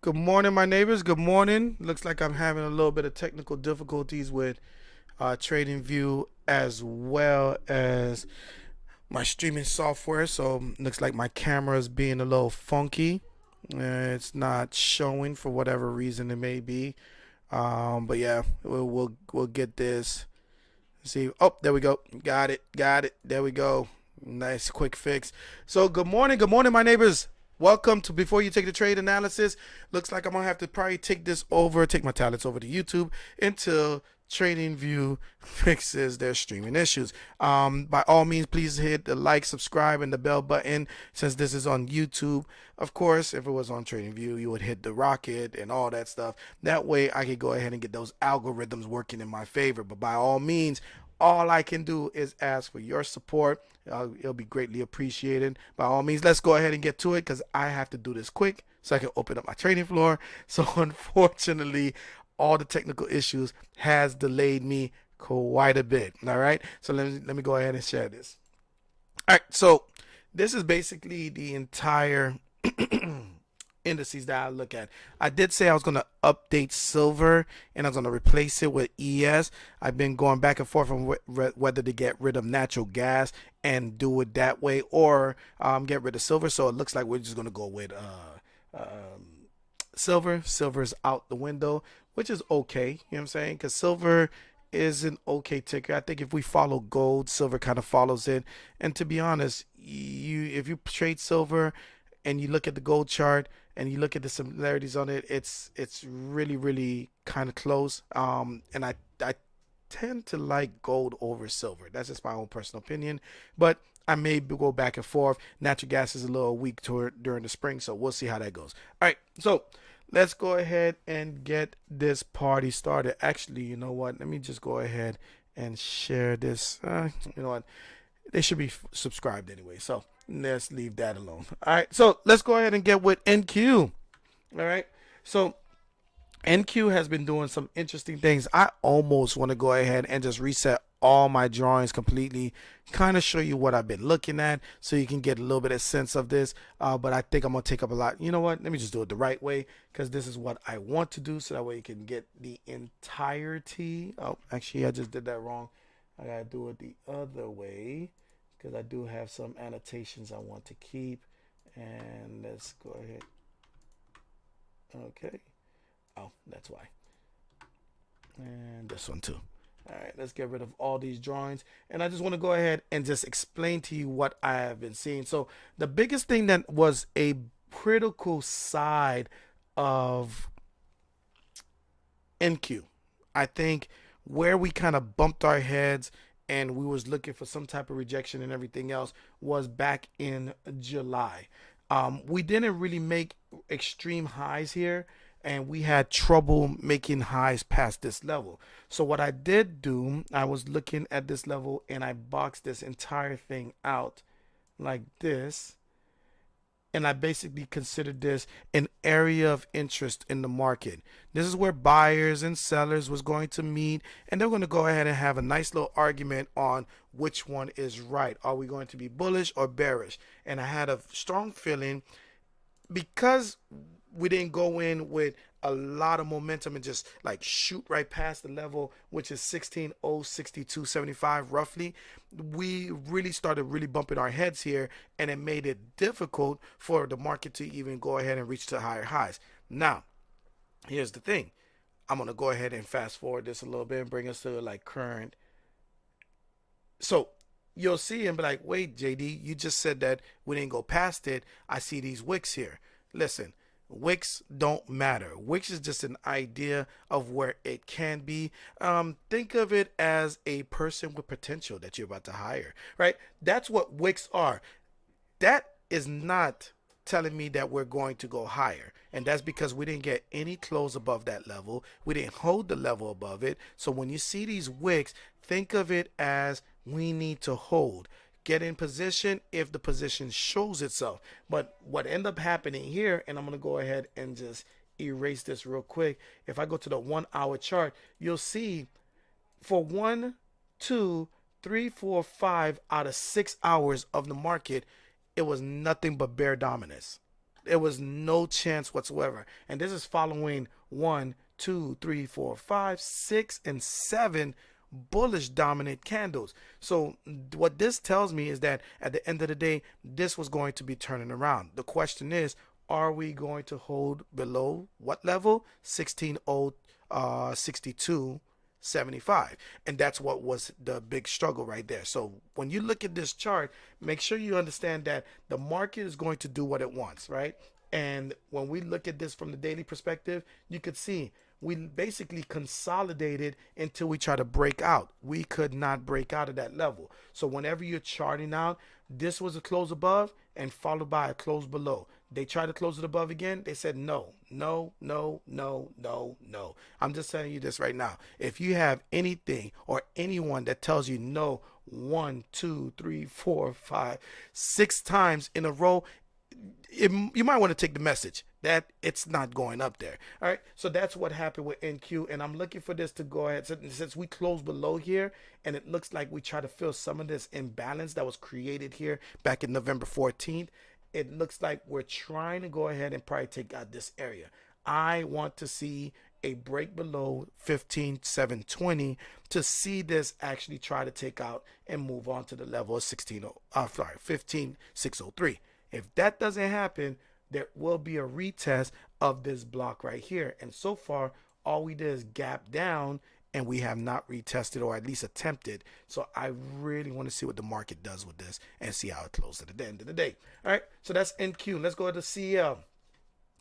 Good morning, my neighbors. Good morning. Looks like I'm having a little bit of technical difficulties with TradingView as well as my streaming software. So looks like my camera is being a little funky. It's not showing for whatever reason it may be. But yeah, we'll get this. See, oh, there we go. Got it. Got it. There we go. Nice quick fix. So good morning. Good morning, my neighbors. Welcome to Before You Take the Trade Analysis. Looks like I'm gonna have to probably take my talents over to YouTube until TradingView fixes their streaming issues. By all means, please hit the like, subscribe, and the bell button. Since this is on YouTube, of course, if it was on TradingView, you would hit the rocket and all that stuff. That way, I could go ahead and get those algorithms working in my favor. But by all means, all I can do is ask for your support. It'll be greatly appreciated. By all means, let's go ahead and get to it because I have to do this quick so I can open up my trading floor. So unfortunately, all the technical issues has delayed me quite a bit. All right. So let me go ahead and share this. All right. So this is basically the entire indices that I look at. I did say I was going to update silver and I was going to replace it with ES. I've been going back and forth on whether to get rid of natural gas and do it that way or get rid of silver. So it looks like we're just going to go with silver. Silver's out the window, which is okay. You know what I'm saying? Because silver is an okay ticker. I think if we follow gold, silver kind of follows it. And to be honest, if you trade silver and you look at the gold chart and you look at the similarities on it, it's really kind of close. And I tend to like gold over silver. That's just my own personal opinion, but I may go back and forth. Natural gas is a little weak during the spring, so we'll see how that goes. All right, so let's go ahead and get this party started. Actually, you know what? Let me just go ahead and share this. You know what? They should be subscribed anyway, so let's leave that alone. All right, so let's go ahead and get with NQ. All right, so NQ has been doing some interesting things. I almost want to go ahead and just reset all my drawings completely, kind of show you what I've been looking at so you can get a little bit of sense of this. But I think I'm going to take up a lot. You know what? Let me just do it the right way because this is what I want to do so that way you can get the entirety. Oh, actually, I just did that wrong. I got to do it the other way because I do have some annotations I want to keep. And let's go ahead. Okay. Oh, that's why. And this one too. All right, let's get rid of all these drawings. And I just want to go ahead and just explain to you what I have been seeing. So the biggest thing that was a critical side of NQ, I think where we kind of bumped our heads and we was looking for some type of rejection and everything else was back in July. We didn't really make extreme highs here and we had trouble making highs past this level. So what I did do, I was looking at this level and I boxed this entire thing out like this. And I basically considered this an area of interest in the market. This is where buyers and sellers was going to meet, and they're going to go ahead and have a nice little argument on which one is right. Are we going to be bullish or bearish? And I had a strong feeling because we didn't go in with a lot of momentum and just like shoot right past the level, which is 16,062.75 roughly. We really started bumping our heads here, and it made it difficult for the market to even go ahead and reach to higher highs. Now, here's the thing. I'm going to go ahead and fast forward this a little bit and bring us to like current. So you'll see and be like, wait, JD, you just said that we didn't go past it. I see these wicks here. Listen, wicks don't matter. Wicks is just an idea of where it can be. Think of it as a person with potential that you're about to hire, right? That's what wicks are. That is not telling me that we're going to go higher. And that's because we didn't get any close above that level. We didn't hold the level above it. So when you see these wicks, think of it as we need to hold. Get in position if the position shows itself. But what ended up happening here, and I'm going to go ahead and just erase this real quick. If I go to the 1 hour chart, you'll see for 1, 2, 3, 4, 5 out of 6 hours of the market, it was nothing but bear dominance. There was no chance whatsoever. And this is following one, two, three, four, five, six, and seven bullish dominant candles. So what this tells me is that at the end of the day, this was going to be turning around. The question is, are we going to hold below what level? 16,062.75, and that's what was the big struggle right there. So when you look at this chart, make sure you understand that the market is going to do what it wants, right? And when we look at this from the daily perspective, you could see we basically consolidated until we try to break out. We could not break out of that level. So whenever you're charting out, this was a close above and followed by a close below. They tried to close it above again. They said no, no, no, no, no, no. I'm just telling you this right now. If you have anything or anyone that tells you no one, two, three, four, five, six times in a row, you might want to take the message that it's not going up there. All right, so that's what happened with NQ, and I'm looking for this to go ahead since we closed below here, and it looks like we try to fill some of this imbalance that was created here back in November 14th. It looks like we're trying to go ahead and probably take out this area. I want to see a break below 15,720 to see this actually try to take out and move on to the level of 15,603. If that doesn't happen, there will be a retest of this block right here. And so far, all we did is gap down, and we have not retested or at least attempted. So I really want to see what the market does with this and see how it closes at the end of the day. All right, so that's NQ. Let's go to CL.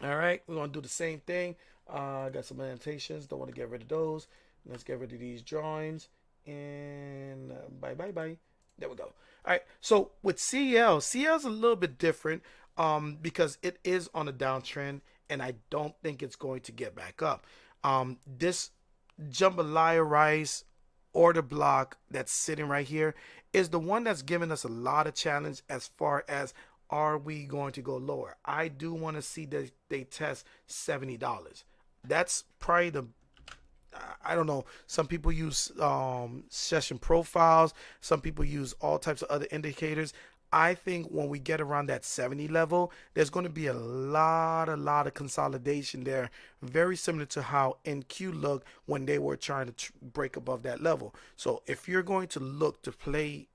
All right, we're going to do the same thing. Got some annotations. Don't want to get rid of those. Let's get rid of these drawings. And bye, bye, bye. There we go. All right, so with CL is a little bit different because it is on a downtrend, and I don't think it's going to get back up. This jambalaya rice order block that's sitting right here is the one that's giving us a lot of challenge as far as are we going to go lower. I do want to see that they test $70. That's probably the I don't know. Some people use session profiles. Some people use all types of other indicators. I think when we get around that 70 level, there's going to be a lot of consolidation there. Very similar to how NQ looked when they were trying to break above that level. So if you're going to look to play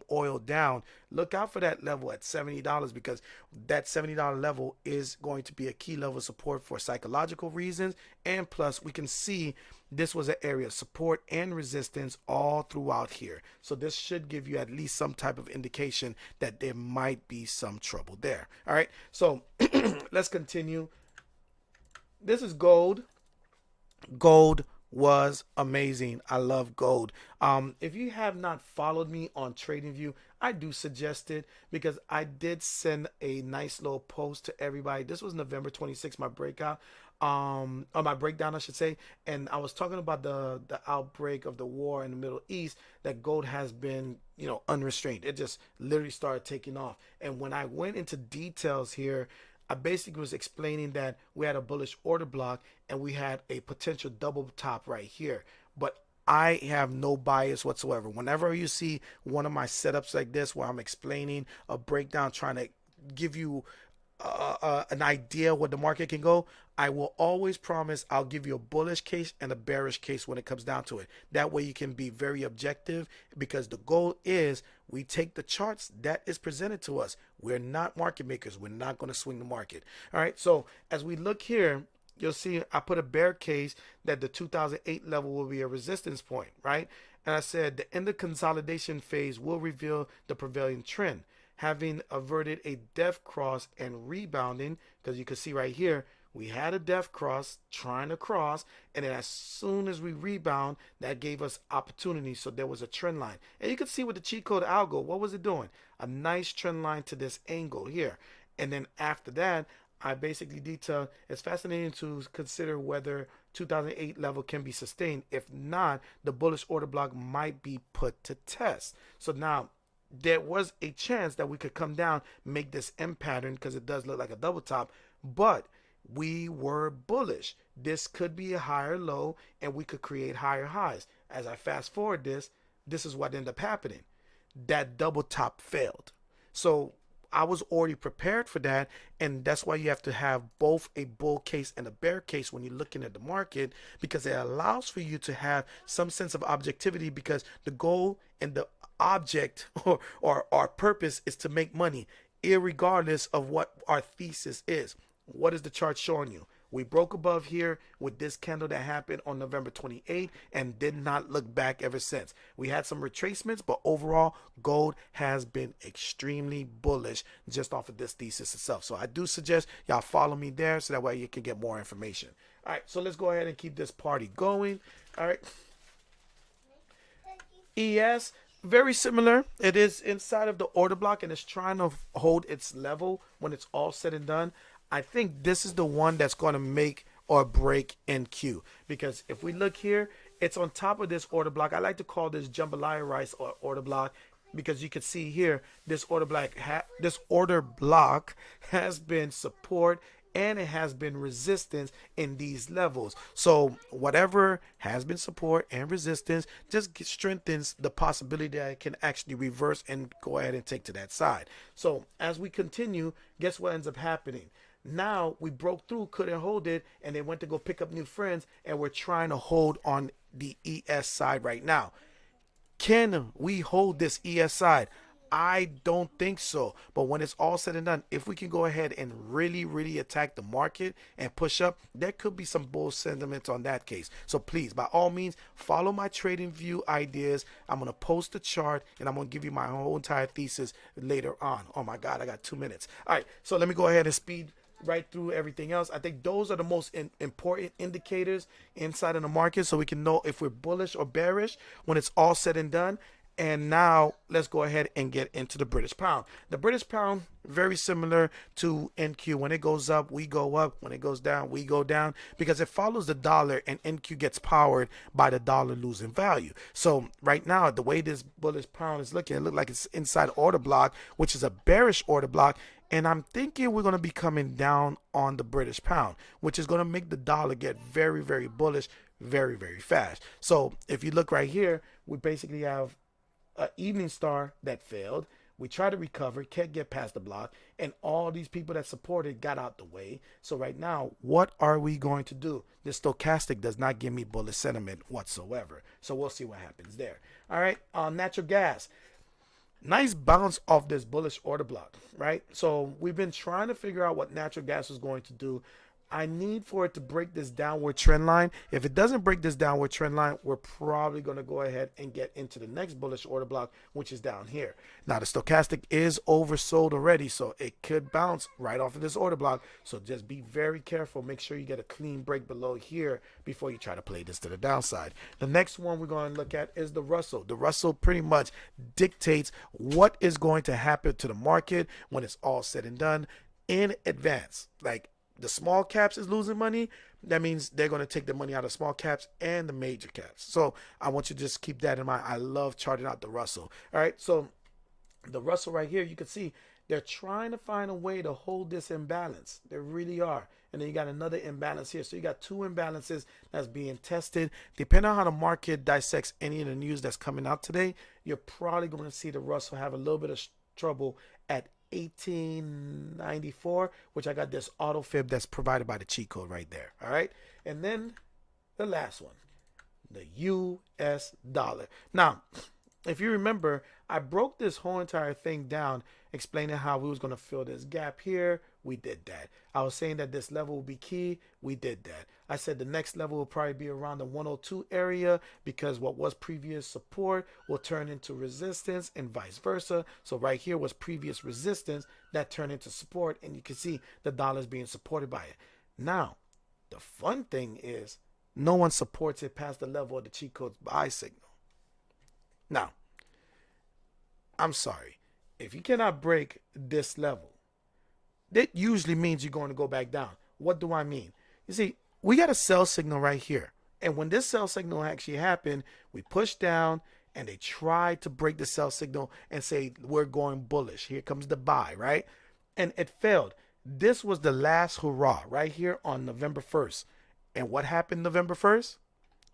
oil down, look out for that level at $70 because that $70 level is going to be a key level of support for psychological reasons, and plus we can see this was an area of support and resistance all throughout here. So this should give you at least some type of indication that there might be some trouble there. All right, so let's continue. This is gold. Gold was amazing. I love gold. If you have not followed me on TradingView, I do suggest it because I did send a nice little post to everybody. This was November 26th, my breakout, or my breakdown, I should say. And I was talking about the outbreak of the war in the Middle East, that gold has been, unrestrained. It just literally started taking off. And when I went into details here, I basically was explaining that we had a bullish order block and we had a potential double top right here. But I have no bias whatsoever. Whenever you see one of my setups like this where I'm explaining a breakdown, trying to give you an idea what the market can go, I will always promise I'll give you a bullish case and a bearish case when it comes down to it. That way you can be very objective, because the goal is we take the charts that is presented to us. We're not market makers. We're not going to swing the market. All right, so as we look here, you'll see I put a bear case that the 2008 level will be a resistance point, right? And I said the end of consolidation phase will reveal the prevailing trend. Having averted a death cross and rebounding, because you can see right here, we had a death cross trying to cross, and then as soon as we rebound, that gave us opportunity. So there was a trend line. And you can see with the cheat code algo, what was it doing? A nice trend line to this angle here. And then after that, I basically detailed, it's fascinating to consider whether 2008 level can be sustained. If not, the bullish order block might be put to test. So now, there was a chance that we could come down, make this M pattern, because it does look like a double top, but we were bullish. This could be a higher low and we could create higher highs. As I fast forward this is what ended up happening. That double top failed. So I was already prepared for that, and that's why you have to have both a bull case and a bear case when you're looking at the market, because it allows for you to have some sense of objectivity, because the goal and the object or our purpose is to make money, irregardless of what our thesis is. What is the chart showing you? We broke above here with this candle that happened on November 28th and did not look back ever since. We had some retracements, but overall, gold has been extremely bullish just off of this thesis itself. So I do suggest y'all follow me there so that way you can get more information. All right, so let's go ahead and keep this party going. All right. ES, very similar. It is inside of the order block and it's trying to hold its level when it's all said and done. I think this is the one that's going to make or break NQ, because if we look here, it's on top of this order block. I like to call this jambalaya rice or order block, because you can see here this order block has been support and it has been resistance in these levels. So whatever has been support and resistance just strengthens the possibility that it can actually reverse and go ahead and take to that side. So as we continue, guess what ends up happening? Now we broke through, couldn't hold it, and they went to go pick up new friends, and we're trying to hold on the ES side right now. Can we hold this ES side? I don't think so. But when it's all said and done, if we can go ahead and really attack the market and push up, there could be some bull sentiments on that case. So please, by all means, follow my trading view ideas. I'm going to post the chart and I'm going to give you my whole entire thesis later on. Oh my God, I got 2 minutes. All right, so let me go ahead and speed right through everything else. I think those are the most important indicators inside of the market, so we can know if we're bullish or bearish when it's all said and done. And now let's go ahead and get into the British pound. The British pound, very similar to NQ. When it goes up, we go up. When it goes down, we go down, because it follows the dollar, and NQ gets powered by the dollar losing value. So right now, the way this bullish pound is looking, it looks like it's inside order block, which is a bearish order block. And I'm thinking we're going to be coming down on the British pound, which is going to make the dollar get very bullish very fast. So if you look right here, we basically have an evening star that failed. We try to recover, can't get past the block, and all these people that supported got out the way. So right now, what are we going to do? The stochastic does not give me bullish sentiment whatsoever. So we'll see what happens there. All right, on natural gas. Nice bounce off this bullish order block, right? So we've been trying to figure out what natural gas is going to do. I need for it to break this downward trend line. If it doesn't break this downward trend line, we're probably going to go ahead and get into the next bullish order block, which is down here. Now, the stochastic is oversold already, so it could bounce right off of this order block. So just be very careful. Make sure you get a clean break below here before you try to play this to the downside. The next one we're going to look at is the Russell. The Russell pretty much dictates what is going to happen to the market when it's all said and done in advance. Like, the small caps is losing money, that means they're going to take the money out of small caps and the major caps. So I want you to just keep that in mind. I love charting out the Russell. All right, so the Russell right here, you can see they're trying to find a way to hold this imbalance. They really are. And then you got another imbalance here. So you got two imbalances that's being tested. Depending on how the market dissects any of the news that's coming out today, you're probably going to see the Russell have a little bit of trouble at 1894, which I got this auto fib that's provided by the cheat code right there. All right, and then the last one, the US dollar. Now, if you remember, I broke this whole entire thing down explaining how we was going to fill this gap here. We did that. I was saying that this level will be key. We did that. I said the next level will probably be around the 102 area, because what was previous support will turn into resistance and vice versa. So right here was previous resistance that turned into support, and you can see the dollar is being supported by it. Now, the fun thing is no one supports it past the level of the cheat code's buy signal. Now, I'm sorry. If you cannot break this level, that usually means you're going to go back down. What do I mean? You see, we got a sell signal right here. And when this sell signal actually happened, we pushed down and they tried to break the sell signal and say, we're going bullish. Here comes the buy, right? And it failed. This was the last hurrah right here on November 1st. And what happened November 1st?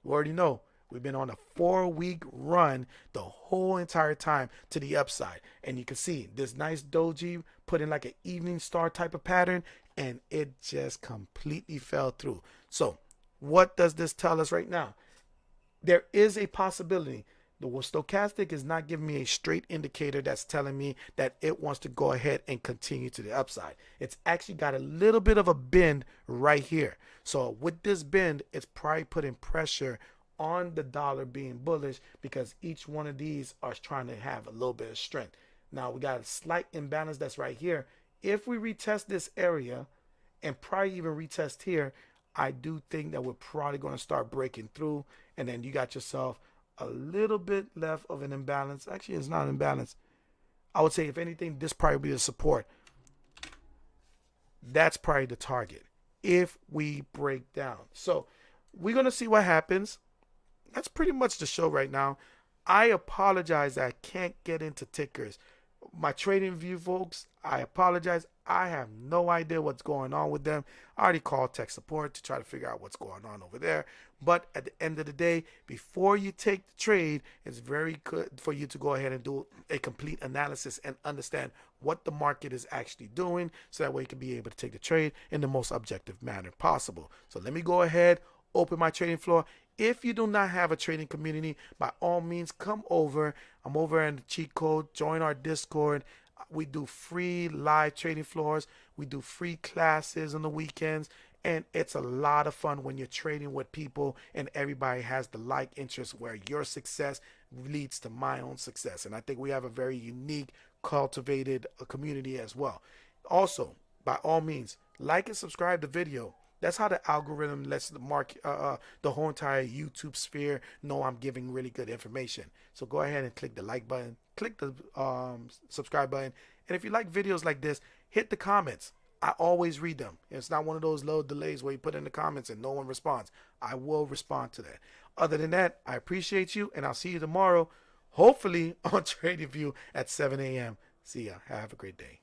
We already know. We've been on a 4-week run the whole entire time to the upside. And you can see this nice doji put in like an evening star type of pattern, and it just completely fell through. So what does this tell us right now? There is a possibility. The stochastic is not giving me a straight indicator that's telling me that it wants to go ahead and continue to the upside. It's actually got a little bit of a bend right here. So with this bend, it's probably putting pressure on the dollar being bullish, because each one of these are trying to have a little bit of strength. Now we got a slight imbalance that's right here. If we retest this area and probably even retest here, I do think that we're probably going to start breaking through, and then you got yourself a little bit left of an imbalance. Actually, it's not an imbalance. I would say, if anything, this probably be the support. That's probably the target if we break down. So we're going to see what happens. That's pretty much the show right now. I apologize that I can't get into tickers. My trading view folks, I apologize. I have no idea what's going on with them. I already called tech support to try to figure out what's going on over there. But at the end of the day, before you take the trade, it's very good for you to go ahead and do a complete analysis and understand what the market is actually doing, so that way you can be able to take the trade in the most objective manner possible. So let me go ahead, open my trading floor. If you do not have a trading community, by all means, come over. I'm over in the cheat code. Join our Discord. We do free live trading floors. We do free classes on the weekends. And it's a lot of fun when you're trading with people and everybody has the like interest, where your success leads to my own success. And I think we have a very unique, cultivated community as well. Also, by all means, like and subscribe the video. That's how the algorithm lets the the whole entire YouTube sphere know I'm giving really good information. So go ahead and click the like button, click the subscribe button, and if you like videos like this, hit the comments. I always read them. It's not one of those little delays where you put in the comments and no one responds. I will respond to that. Other than that, I appreciate you, and I'll see you tomorrow, hopefully on TradingView at 7 a.m. See ya. Have a great day.